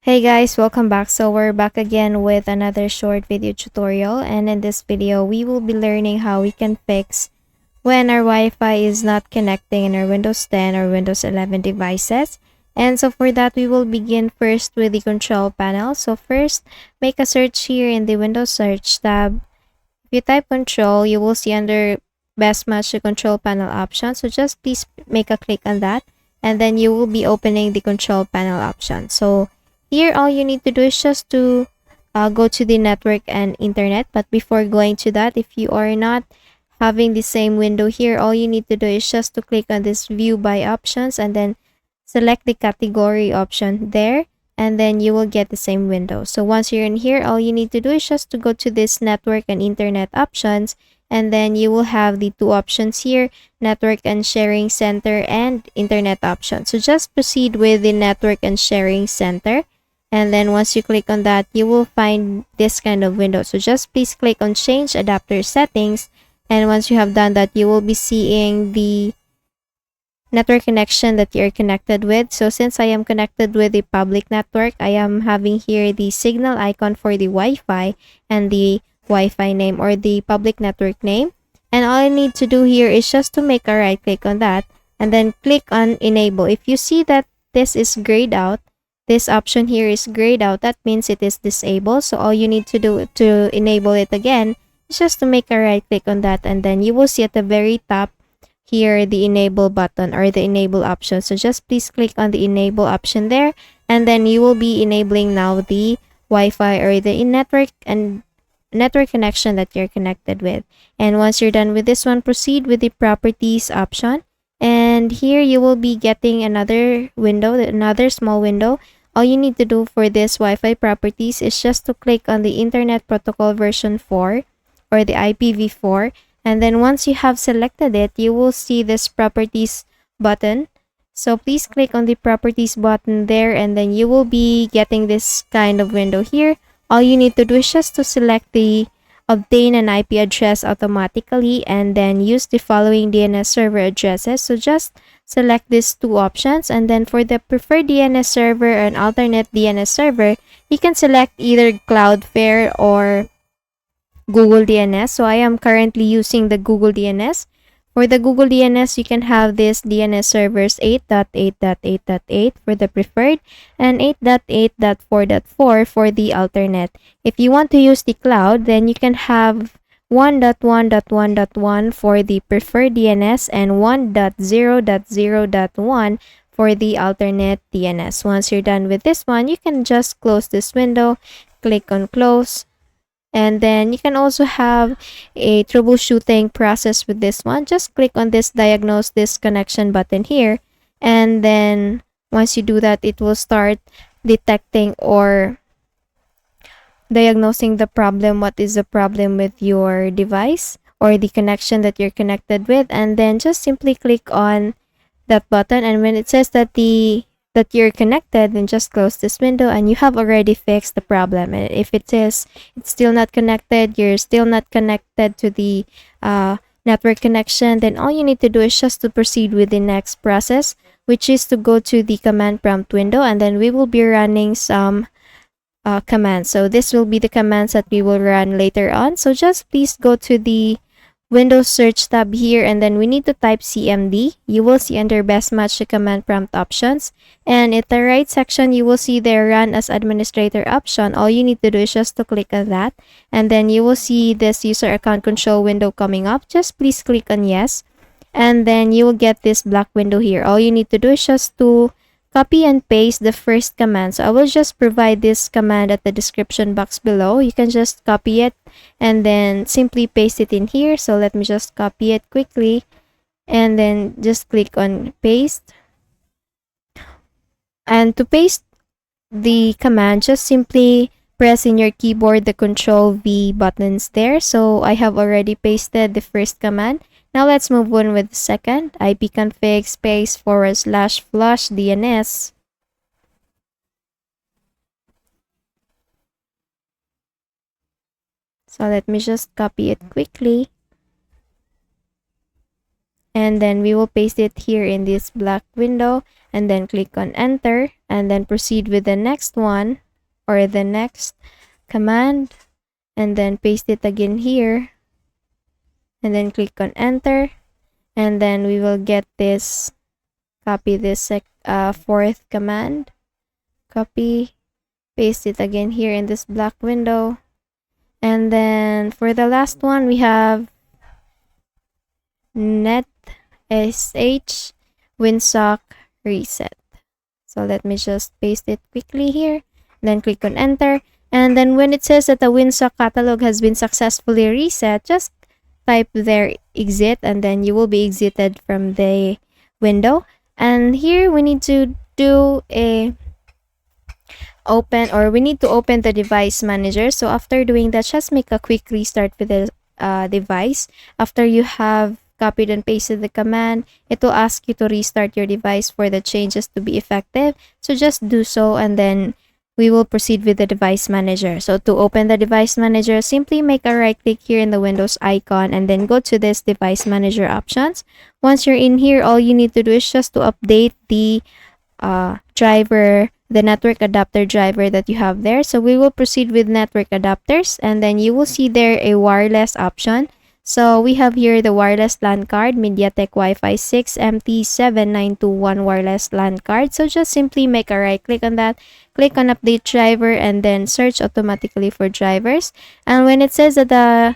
Hey guys, welcome back. So we're back again with another short video tutorial, and in this video we will be learning how we can fix when our Wi-Fi is not connecting in our Windows 10 or Windows 11 devices. And so for that, we will begin first with the control panel. So first, make a search here in the Windows search tab. If you type control, you will see under best match the control panel option. So just please make a click on that, and then you will be opening the control panel option. So here, all you need to do is just to go to the network and internet. But before going to that, if you are not having the same window here, all you need to do is just to click on this view by options and then select the category option there, and then you will get the same window. So once you're in here, all you need to do is just to go to this network and internet options, and then you will have the two options here, network and sharing center and internet option. So just proceed with the network and sharing center. And then once you click on that, you will find this kind of window. So just please click on change adapter settings. And once you have done that, you will be seeing the network connection that you're connected with. So since I am connected with the public network, I am having here the signal icon for the Wi-Fi and the Wi-Fi name or the public network name. And all I need to do here is just to make a right click on that and then click on enable. If you see that this is grayed out, this option here is grayed out, that means it is disabled. So all you need to do to enable it again is just to make a right click on that, and then you will see at the very top here the enable button or the enable option. So just please click on the enable option there, and then you will be enabling now the Wi-Fi or the network and network connection that you're connected with. And once you're done with this one, proceed with the properties option. And here you will be getting another window, another small window. All you need to do for this Wi-Fi properties is just to click on the Internet Protocol version 4 or the IPv4. And then once you have selected it, you will see this properties button. So please click on the properties button there, and then you will be getting this kind of window here. All you need to do is just to select the obtain an IP address automatically and then use the following DNS server addresses. So just select these two options, and then for the preferred DNS server and alternate DNS server, you can select either Cloudflare or Google DNS. So I am currently using the Google DNS. For the Google DNS, you can have this DNS servers 8.8.8.8 for the preferred and 8.8.4.4 for the alternate. If you want to use the cloud, then you can have 1.1.1.1 for the preferred DNS and 1.0.0.1 for the alternate DNS. Once you're done with this one, you can just close this window, click on close. And then you can also have a troubleshooting process with this one. Just click on this diagnose this connection button here. And then once you do that, it will start detecting or diagnosing the problem. What is the problem with your device or the connection that you're connected with? And then just simply click on that button. And when it says that you're connected, then just close this window and you have already fixed the problem. And if it says it's still not connected, you're still not connected to the network connection, then all you need to do is just to proceed with the next process, which is to go to the command prompt window, and then we will be running some commands. So this will be the commands that we will run later on. So just please go to the Windows search tab here, and then we need to type CMD. You will see under best match the command prompt options, and at the right section you will see there run as administrator option. All you need to do is just to click on that, and then you will see this user account control window coming up. Just please click on yes, and then you will get this black window here. All you need to do is just to copy and paste the first command. So I will just provide this command at the description box below. You can just copy it and then simply paste it in here. So let me just copy it quickly and then just click on paste. And to paste the command, just simply press in your keyboard the Control V buttons there. So I have already pasted the first command. Now let's move on with the second, ipconfig /flushdns. So let me just copy it quickly. And then we will paste it here in this black window and then click on enter. and then proceed with the next one or the next command, and then paste it again here, and then click on enter, and then we will get this, copy this fourth command, copy, paste it again here in this black window, and then for the last one we have netsh winsock reset. So let me just paste it quickly here, then click on enter, and then when it says that the winsock catalog has been successfully reset, just type there exit, and then you will be exited from the window. And here we need to do a we need to open the device manager. So after doing that, just make a quick restart with the device. After you have copied and pasted the command, it will ask you to restart your device for the changes to be effective. So just do so, and then we will proceed with the device manager. So to open the device manager, simply make a right click here in the Windows icon, and then go to this device manager options. Once you're in here, all you need to do is just to update the driver, the network adapter driver that you have there. So we will proceed with network adapters, and then you will see there a wireless option. So we have here the wireless LAN card, MediaTek Wi-Fi 6 MT7921 wireless LAN card. So just simply make a right click on that, click on update driver, and then search automatically for drivers. And when it says that the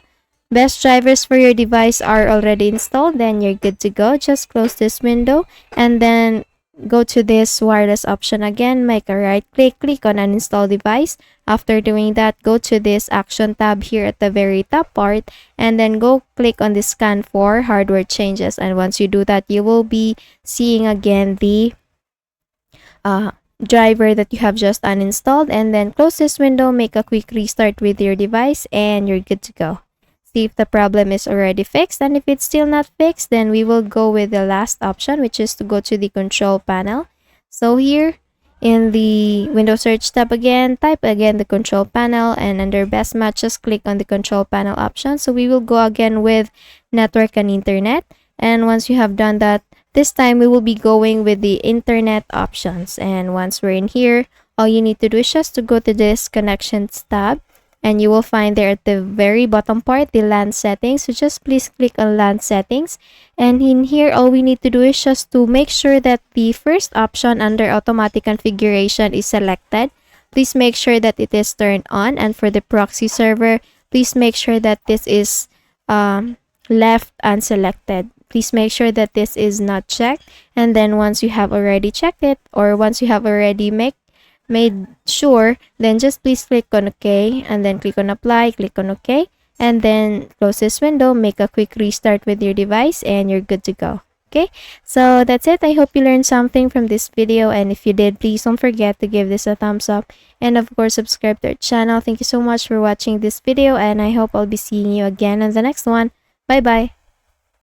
best drivers for your device are already installed, then you're good to go. Just close this window, and then go to this wireless option again, make a right click, click on uninstall device. After doing that, go to this action tab here at the very top part, and then go click on the scan for hardware changes. And once you do that, you will be seeing again the driver that you have just uninstalled, and then close this window, make a quick restart with your device, and you're good to go. See if the problem is already fixed, and if it's still not fixed, then we will go with the last option, which is to go to the control panel. So here in the Windows search tab again, type again the control panel, and under best match, just click on the control panel option. So we will go again with network and internet, and once you have done that, this time we will be going with the internet options. And once we're in here, all you need to do is just to go to this connections tab, and you will find there at the very bottom part the LAN settings. So just please click on LAN settings, and in here all we need to do is just to make sure that the first option under automatic configuration is selected. Please make sure that it is turned on, and for the proxy server, please make sure that this is left unselected. Please make sure that this is not checked, and then once you have already checked it, or once you have already made sure, then just please click on OK, and then click on apply, click on OK, and then close this window, make a quick restart with your device, and you're good to go. Okay, so that's it. I hope you learned something from this video, and if you did, please don't forget to give this a thumbs up, and of course subscribe to our channel. Thank you so much for watching this video, and I hope I'll be seeing you again in the next one. Bye bye.